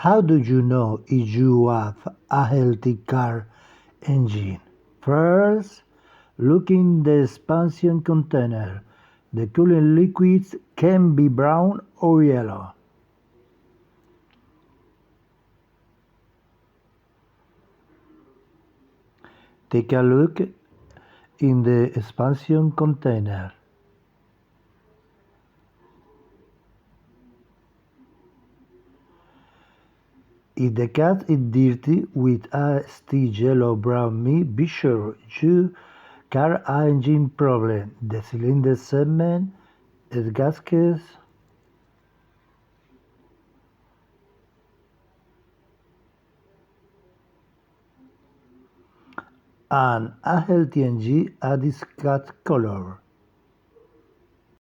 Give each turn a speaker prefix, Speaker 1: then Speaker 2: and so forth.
Speaker 1: How do you know if you have a healthy car engine? First, look in the expansion container. The cooling liquids can be brown or yellow. Take a look in the expansion container. If the cat is dirty with a still yellow-brown meat, be sure you car engine problem. The cylinder segment, the gaskets, and a healthy engine a discard color.